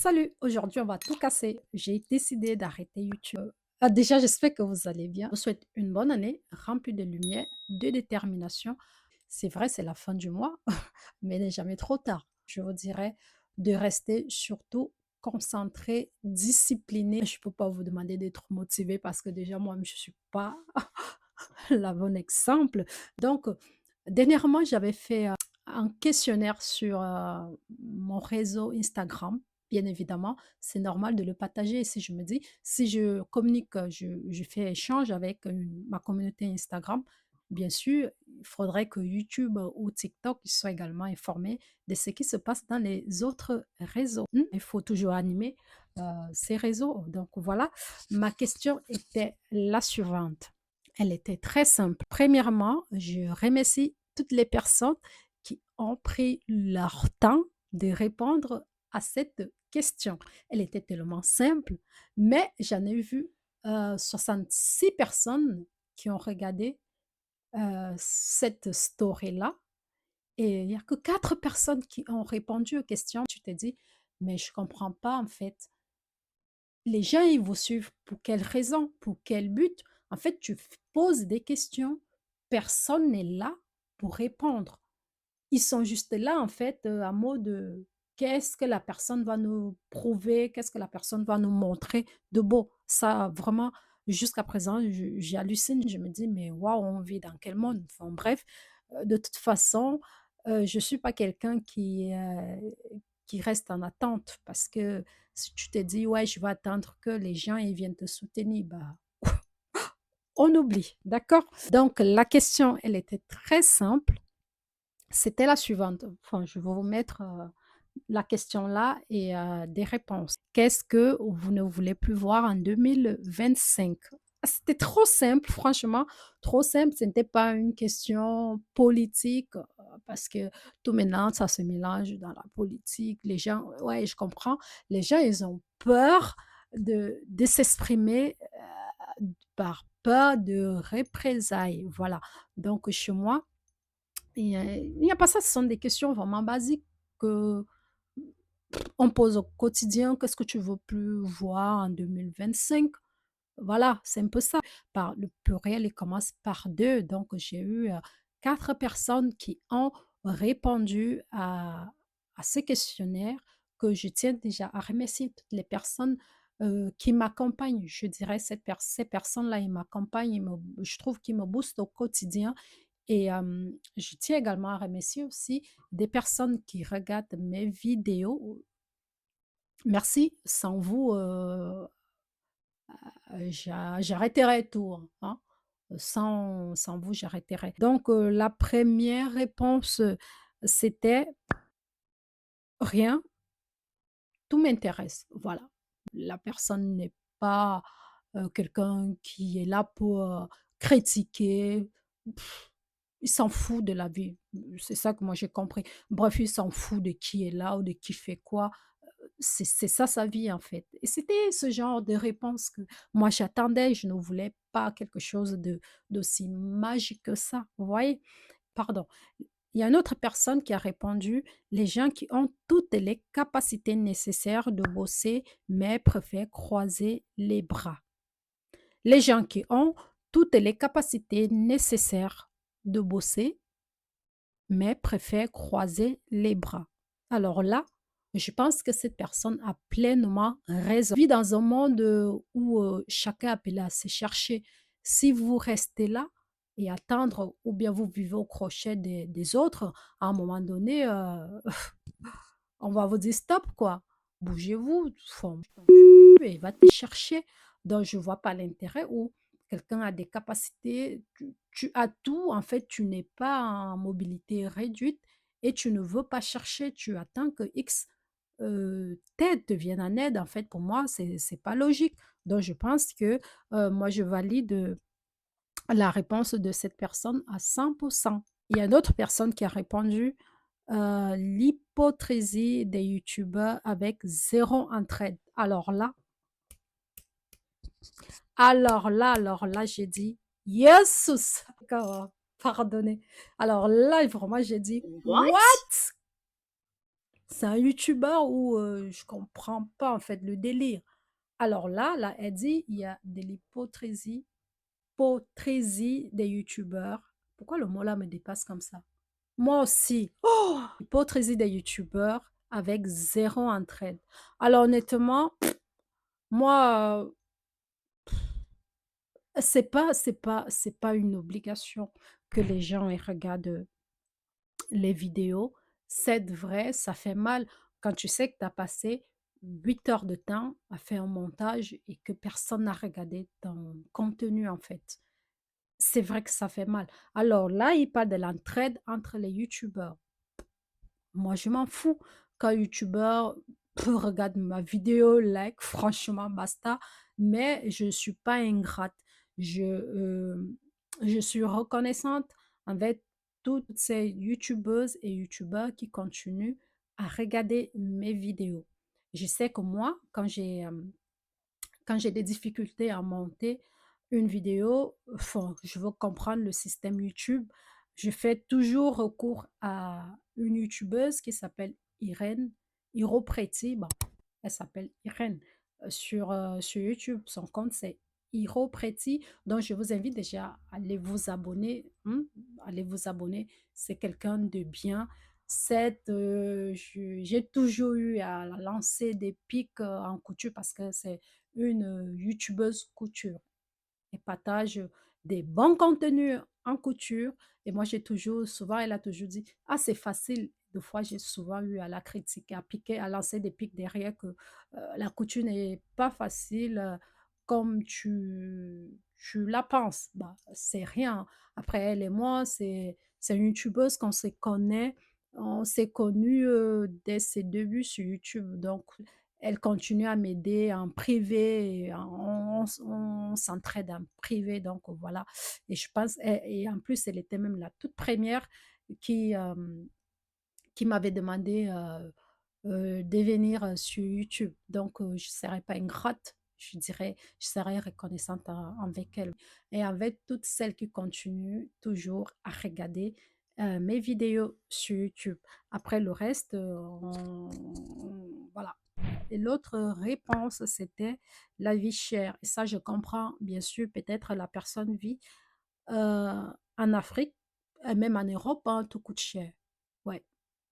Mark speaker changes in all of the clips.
Speaker 1: Salut, aujourd'hui on va tout casser. J'ai décidé d'arrêter YouTube. Déjà, j'espère que vous allez bien. Je vous souhaite une bonne année remplie de lumière, de détermination. C'est vrai, c'est la fin du mois, mais il n'est jamais trop tard. Je vous dirais de rester surtout concentré, discipliné. Je ne peux pas vous demander d'être motivé parce que déjà moi, je ne suis pas la bonne exemple. Donc, dernièrement, j'avais fait un questionnaire sur mon réseau Instagram. Bien évidemment, c'est normal de le partager. Si je me dis, si je communique, je fais échange avec ma communauté Instagram, bien sûr, il faudrait que YouTube ou TikTok soient également informés de ce qui se passe dans les autres réseaux. Il faut toujours animer ces réseaux. Donc voilà, ma question était la suivante. Elle était très simple. Premièrement, je remercie toutes les personnes qui ont pris leur temps de répondre à cette question. Elle était tellement simple, mais j'en ai vu 66 personnes qui ont regardé cette story-là et il n'y a que 4 personnes qui ont répondu aux questions. Tu te dis, mais je ne comprends pas en fait. Les gens, ils vous suivent pour quelle raison? Pour quel but? En fait, poses des questions, personne n'est là pour répondre. Ils sont juste là, en fait, en mode, qu'est-ce que la personne va nous prouver? Qu'est-ce que la personne va nous montrer de beau? Ça, vraiment, jusqu'à présent, j'hallucine. Je me dis: «Mais waouh, on vit dans quel monde?» Enfin bref, de toute façon, je suis pas quelqu'un qui reste en attente parce que si tu te dis: «Ouais, je vais attendre que les gens, ils viennent te soutenir», bah, on oublie, d'accord? Donc la question, elle était très simple. C'était la suivante. Enfin, je vais vous mettre, la question là et des réponses. Qu'est-ce que vous ne voulez plus voir en 2025? C'était trop simple, franchement, trop simple. Ce n'était pas une question politique, parce que tout maintenant, ça se mélange dans la politique. Les gens, ouais, je comprends. Les gens, ils ont peur de s'exprimer par peur de représailles. Voilà. Donc, chez moi, il n'y a pas ça, ce sont des questions vraiment basiques que on pose au quotidien. Qu'est-ce que tu veux plus voir en 2025? Voilà, c'est un peu ça. Par le pluriel, il commence par 2. Donc j'ai eu, 4 personnes qui ont répondu à ce questionnaire que je tiens déjà à remercier toutes les personnes, qui m'accompagnent. Je dirais ces personnes-là, ils m'accompagnent, je trouve qu'ils me boostent au quotidien et je tiens également à remercier aussi des personnes qui regardent mes vidéos. Merci, sans vous, j'arrêterais tout, hein. Sans vous, j'arrêterais. Donc la première réponse, c'était: «Rien, tout m'intéresse». Voilà. La personne n'est pas, quelqu'un qui est là pour, critiquer. Il s'en fout de la vie. C'est ça que moi j'ai compris. Bref, il s'en fout de qui est là ou de qui fait quoi. C'est ça sa vie en fait et c'était ce genre de réponse que moi j'attendais. Je ne voulais pas quelque chose de d'aussi magique que ça, vous voyez? Pardon. Il y a une autre personne qui a répondu: «Les gens qui ont toutes les capacités nécessaires de bosser mais préfèrent croiser les bras». Les gens qui ont toutes les capacités nécessaires de bosser mais préfèrent croiser les bras. Alors là, je pense que cette personne a pleinement raison. On vit dans un monde où chacun est appelé à se chercher. Si vous restez là et attendre, ou bien vous vivez au crochet des autres, à un moment donné, on va vous dire stop, quoi. Bougez-vous, enfin, il va te chercher. Donc, je ne vois pas l'intérêt où quelqu'un a des capacités, tu as tout, en fait, tu n'es pas en mobilité réduite et tu ne veux pas chercher, tu attends que X t'aide, te vienne en aide. En fait, pour moi, c'est pas logique. Donc, je pense que moi, je valide la réponse de cette personne à 100%. Il y a une autre personne qui a répondu l'hypocrisie des youtubeurs avec zéro entraide. Alors là, j'ai dit: «Yesus!» pardonnez. Alors là, vraiment, j'ai dit: «What?»
Speaker 2: What?
Speaker 1: C'est un youtubeur où, je comprends pas en fait le délire. Alors là, elle dit: «Il y a de l'hypocrisie des youtubeurs». Pourquoi le mot là me dépasse comme ça? Moi aussi. Oh! Hypocrisie des youtubeurs avec zéro entraide. Alors honnêtement, moi, c'est pas une obligation que les gens ils regardent les vidéos. C'est vrai, ça fait mal quand tu sais que tu as passé 8 heures de temps à faire un montage et que personne n'a regardé ton contenu, en fait. C'est vrai que ça fait mal. Alors là, il parle de l'entraide entre les youtubeurs. Moi, je m'en fous. Qu'un youtubeur regarde ma vidéo, like, franchement, basta. Mais je ne suis pas ingrate. Je suis reconnaissante envers toutes ces youtubeuses et youtubeurs qui continuent à regarder mes vidéos. Je sais que moi, quand j'ai des difficultés à monter une vidéo, enfin, je veux comprendre le système YouTube, je fais toujours recours à une youtubeuse qui s'appelle Irène Iropreti. Bon, elle s'appelle Irène sur YouTube. Son compte, c'est Iropreti. Donc, je vous invite déjà à aller vous abonner. Allez vous abonner. C'est quelqu'un de bien. J'ai toujours eu à lancer des pics en couture parce que c'est une youtubeuse couture. Elle partage des bons contenus en couture et moi j'ai toujours souvent elle a toujours dit: «Ah c'est facile». Des fois j'ai souvent eu à la critiquer, à piquer, à lancer des pics derrière que, la couture n'est pas facile, comme tu la penses. Bah, c'est rien. Après elle et moi, c'est une youtubeuse qu'on se connaît, on s'est connus, dès ses débuts sur YouTube donc elle continue à m'aider en privé et on s'entraide en privé donc voilà et je pense et en plus, elle était même la toute première qui, qui m'avait demandé, de venir, sur YouTube donc je ne serais pas ingrate, je serais reconnaissante avec elle et avec toutes celles qui continuent toujours à regarder, mes vidéos sur YouTube. Après le reste, voilà. Et l'autre réponse, c'était la vie chère et ça je comprends bien sûr, peut-être la personne vit, en Afrique et même en Europe, hein, tout coûte cher. Ouais,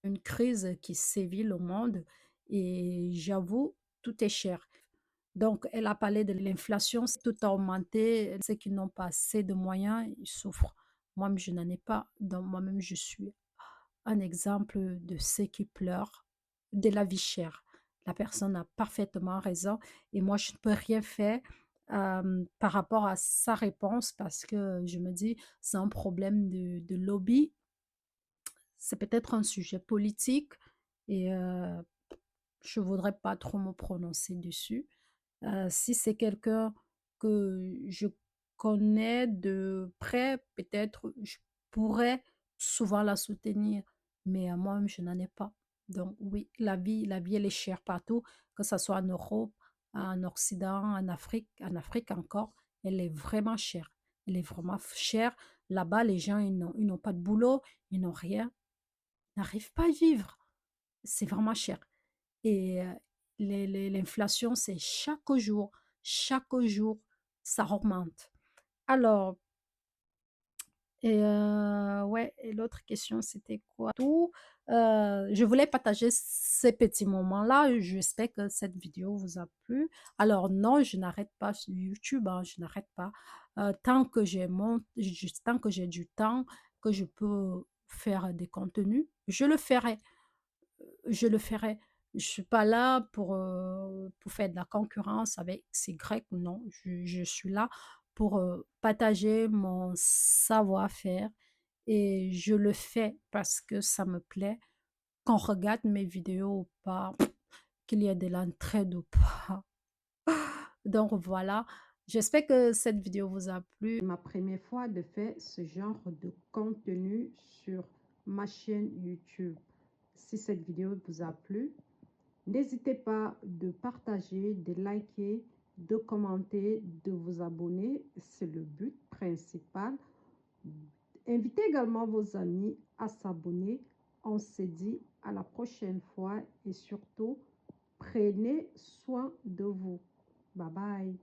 Speaker 1: une crise qui sévit le monde et j'avoue, tout est cher. Donc elle a parlé de l'inflation, c'est tout a augmenté, ceux qui n'ont pas assez de moyens, ils souffrent. Moi-même, je n'en ai pas, donc moi-même, je suis un exemple de ceux qui pleurent de la vie chère. La personne a parfaitement raison et moi, je ne peux rien faire, par rapport à sa réponse parce que je me dis: «C'est un problème de lobby». C'est peut-être un sujet politique et je voudrais pas trop me prononcer dessus. Si c'est quelqu'un que je connais de près, peut-être je pourrais souvent la soutenir, mais moi-même je n'en ai pas. Donc oui, la vie elle est chère partout, que ça soit en Europe, en Occident, en Afrique encore, elle est vraiment chère. Elle est vraiment chère. Là-bas, les gens, ils n'ont pas de boulot, ils n'ont rien, ils n'arrivent pas à vivre. C'est vraiment cher. Et l'inflation, c'est chaque jour, ça augmente. Alors ouais et l'autre question, c'était quoi? Tout, je voulais partager ces petits moments-là. J'espère que cette vidéo vous a plu. Alors non, je n'arrête pas sur YouTube, hein, je n'arrête pas. Tant que j'ai du temps, que je peux faire des contenus, je le ferai. Je suis pas là pour faire de la concurrence avec CY, non. Je suis là pour, partager mon savoir-faire et je le fais parce que ça me plaît. Qu'on regarde mes vidéos ou pas, qu'il y ait de l'entraide ou pas. Donc voilà, j'espère que cette vidéo vous a plu. Ma première fois de faire ce genre de contenu sur ma chaîne YouTube. Si cette vidéo vous a plu, n'hésitez pas de partager, de liker, de commenter, de vous abonner. C'est le but principal. Invitez également vos amis à s'abonner. On se dit à la prochaine fois et surtout, prenez soin de vous. Bye bye.